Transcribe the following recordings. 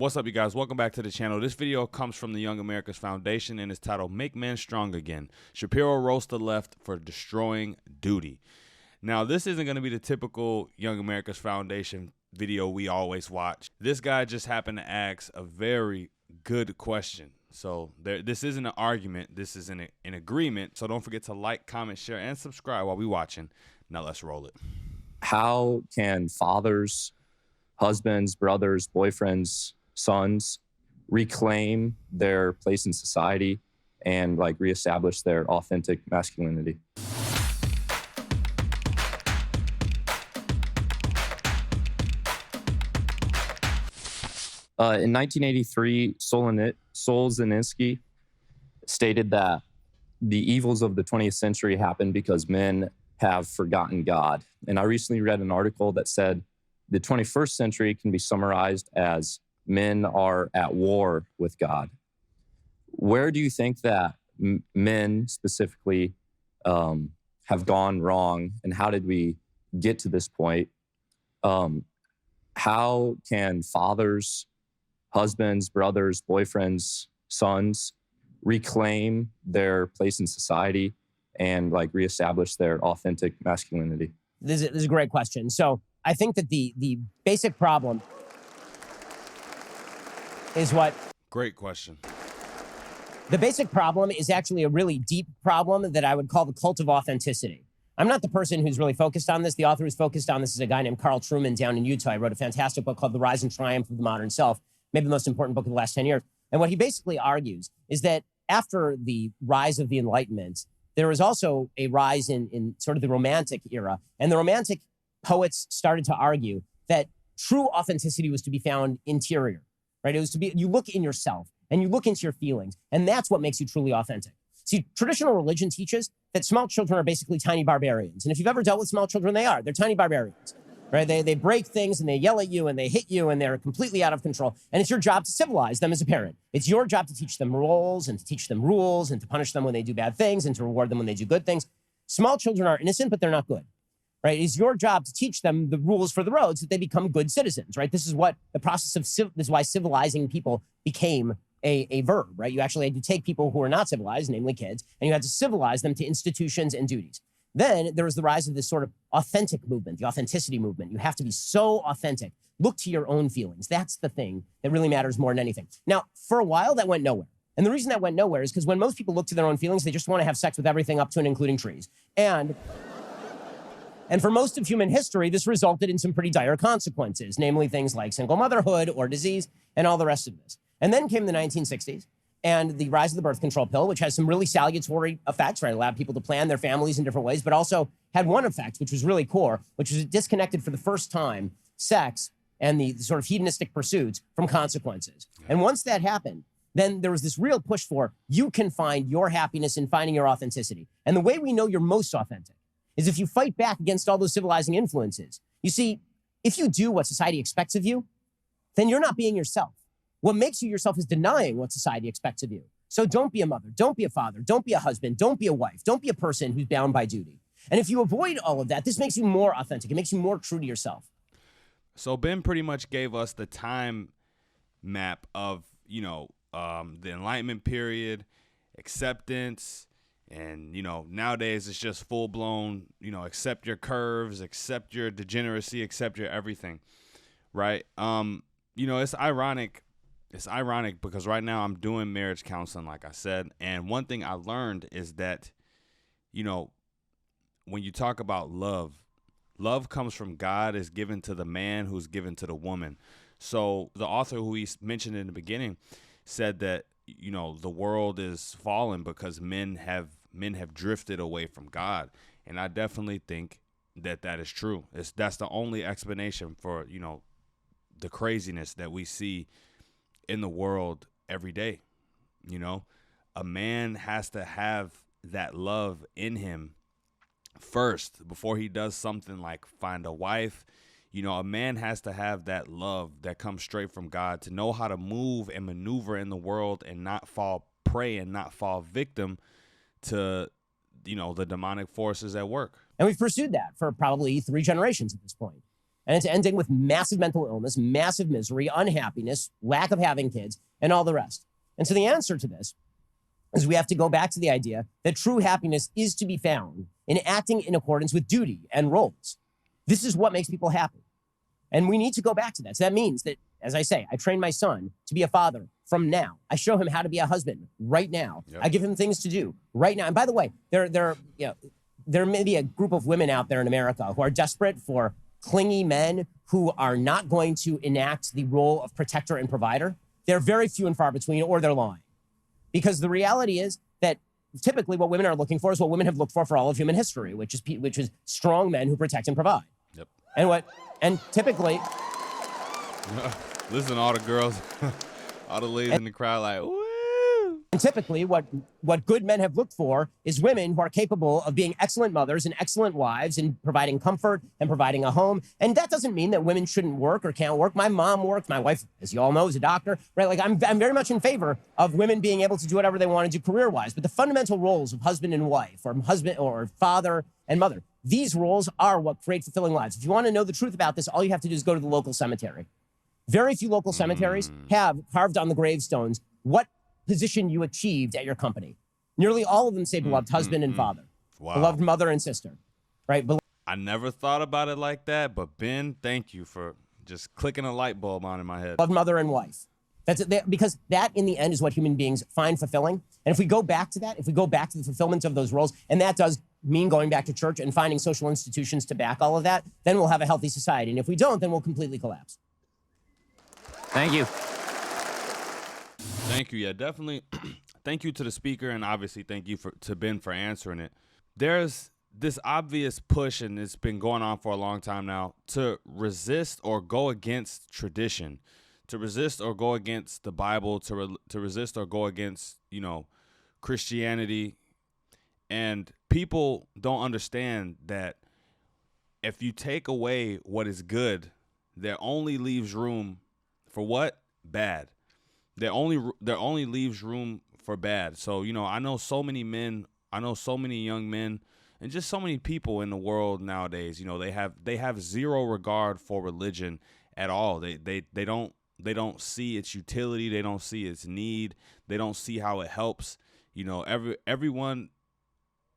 What's up, you guys? Welcome back to the channel. This video comes from the Young America's Foundation and is titled Make Men Strong Again. Shapiro roasts the left for destroying duty. Now, this isn't going to be the typical Young America's Foundation video we always watch. This guy just happened to ask a very good question. So this isn't an argument. This is an agreement. So don't forget to like, comment, share, and subscribe while we're watching. Now let's roll it. How can fathers, husbands, brothers, boyfriends, sons reclaim their place in society and reestablish their authentic masculinity? In 1983, Solzhenitsyn stated that the evils of the 20th century happened because men have forgotten God. And I recently read an article that said the 21st century can be summarized as men are at war with God. Where do you think that men specifically have gone wrong, and how did we get to this point? How can fathers, husbands, brothers, boyfriends, sons reclaim their place in society and reestablish their authentic masculinity? This is a great question. So I think that the basic problem is what? Great question. The basic problem is actually a really deep problem that I would call the cult of authenticity. I'm not the person who's really focused on this. The author who's focused on this is a guy named Carl Trueman down in Utah. He wrote a fantastic book called The Rise and Triumph of the Modern Self, maybe the most important book of the last 10 years. And what he basically argues is that after the rise of the Enlightenment, there was also a rise in sort of the Romantic era. And the Romantic poets started to argue that true authenticity was to be found interior, right? It was to be, you look in yourself and you look into your feelings, and that's what makes you truly authentic. See, traditional religion teaches that small children are basically tiny barbarians. And if you've ever dealt with small children, they're tiny barbarians, right? They break things and they yell at you and they hit you and they're completely out of control. And it's your job to civilize them as a parent. It's your job to teach them roles and to teach them rules and to punish them when they do bad things and to reward them when they do good things. Small children are innocent, but they're not good, right? It's your job to teach them the rules for the road so that they become good citizens, right? This is what the process of, this is why civilizing people became a verb, right? You actually had to take people who are not civilized, namely kids, and you had to civilize them to institutions and duties. Then there was the rise of this sort of authentic movement, the authenticity movement. You have to be so authentic. Look to your own feelings. That's the thing that really matters more than anything. Now, for a while, that went nowhere. And the reason that went nowhere is because when most people look to their own feelings, they just want to have sex with everything up to and including trees. And for most of human history, this resulted in some pretty dire consequences, namely things like single motherhood or disease and all the rest of this. And then came the 1960s and the rise of the birth control pill, which has some really salutary effects, right? It allowed people to plan their families in different ways, but also had one effect, which was really core, which was it disconnected for the first time sex and the sort of hedonistic pursuits from consequences. And once that happened, then there was this real push for you can find your happiness in finding your authenticity. And the way we know you're most authentic is if you fight back against all those civilizing influences. You see, if you do what society expects of you, then you're not being yourself. What makes you yourself is denying what society expects of you. So don't be a mother, don't be a father, don't be a husband, don't be a wife, don't be a person who's bound by duty. And if you avoid all of that, this makes you more authentic. It makes you more true to yourself. So Ben pretty much gave us the time map of, the Enlightenment period, acceptance, and, nowadays it's just full-blown, accept your curves, accept your degeneracy, accept your everything, right? It's ironic. It's ironic because right now I'm doing marriage counseling, like I said. And one thing I learned is that, when you talk about love, love comes from God, is given to the man who's given to the woman. So the author who he mentioned in the beginning said that, the world is fallen because men have drifted away from God. And I definitely think that is true. That's the only explanation for, the craziness that we see in the world every day. A man has to have that love in him first before he does something like find a wife. A man has to have that love that comes straight from God to know how to move and maneuver in the world and not fall prey and not fall victim to, the demonic forces at work. And we've pursued that for probably 3 generations at this point. And it's ending with massive mental illness, massive misery, unhappiness, lack of having kids, and all the rest. And so the answer to this is we have to go back to the idea that true happiness is to be found in acting in accordance with duty and roles. This is what makes people happy. And we need to go back to that. So that means that, as I say, I train my son to be a father from now. I show him how to be a husband right now. Yep. I give him things to do right now. And by the way, there may be a group of women out there in America who are desperate for clingy men who are not going to enact the role of protector and provider. They're very few and far between, or they're lying. Because the reality is that typically what women are looking for is what women have looked for all of human history, which is strong men who protect and provide. Yep. And typically, listen, all the girls, all the ladies in the crowd, like, woo. And typically, what good men have looked for is women who are capable of being excellent mothers and excellent wives and providing comfort and providing a home. And that doesn't mean that women shouldn't work or can't work. My mom works. My wife, as you all know, is a doctor, right? Like I'm very much in favor of women being able to do whatever they want to do career-wise. But the fundamental roles of husband and wife, or husband or father and mother, these roles are what create fulfilling lives. If you want to know the truth about this, all you have to do is go to the local cemetery. Very few local cemeteries have carved on the gravestones what position you achieved at your company. Nearly all of them say beloved husband and father, beloved mother and sister, right? I never thought about it like that, but Ben, thank you for just clicking a light bulb on in my head. Beloved mother and wife. That's it, because that in the end is what human beings find fulfilling. And if we go back to that, if we go back to the fulfillment of those roles, and that does mean going back to church and finding social institutions to back all of that, then we'll have a healthy society. And if we don't, then we'll completely collapse. Thank you. Thank you. Yeah, definitely. Thank you to the speaker, and obviously thank you to Ben for answering it. There's this obvious push, and it's been going on for a long time now, to resist or go against tradition, to resist or go against the Bible, to resist or go against, Christianity. And people don't understand that if you take away what is good, there only leaves room for what? Bad. There only leaves room for bad. So, I know so many men, I know so many young men, and just so many people in the world nowadays. They have zero regard for religion at all. They don't see its utility. They don't see its need. They don't see how it helps. Everyone.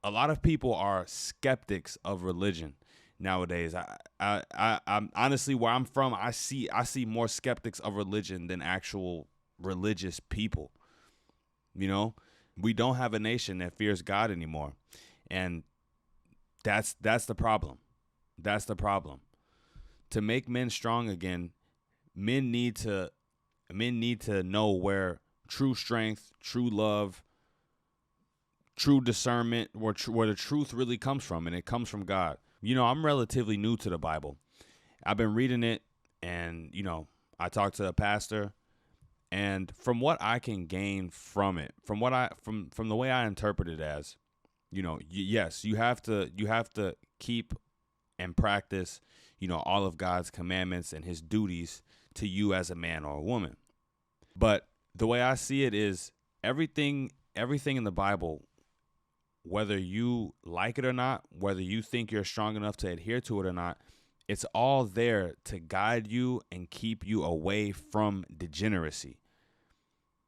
A lot of people are skeptics of religion nowadays. I'm honestly, where I'm from, I see more skeptics of religion than actual religious people. We don't have a nation that fears God anymore, and that's the problem. That's the problem. To make men strong again, men need to know where true strength, true love, true discernment, where the truth really comes from, and it comes from God. I'm relatively new to the Bible. I've been reading it, and I talked to a pastor. And from what I can gain from it, from the way I interpret it as, yes, you have to keep and practice, all of God's commandments and his duties to you as a man or a woman. But the way I see it is everything in the Bible, whether you like it or not, whether you think you're strong enough to adhere to it or not, it's all there to guide you and keep you away from degeneracy.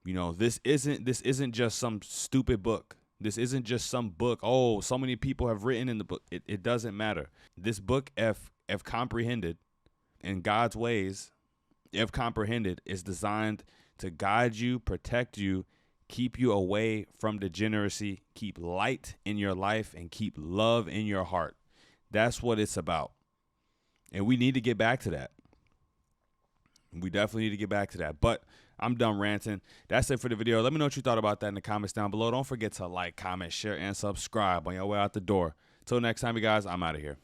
This isn't just some stupid book. This isn't just some book. Oh, so many people have written in the book. It doesn't matter. This book, if comprehended in God's ways, if comprehended, is designed to guide you, protect you, keep you away from degeneracy, keep light in your life, and keep love in your heart. That's what it's about. And we need to get back to that. We definitely need to get back to that. But I'm done ranting. That's it for the video. Let me know what you thought about that in the comments down below. Don't forget to like, comment, share, and subscribe on your way out the door. Till next time, you guys, I'm out of here.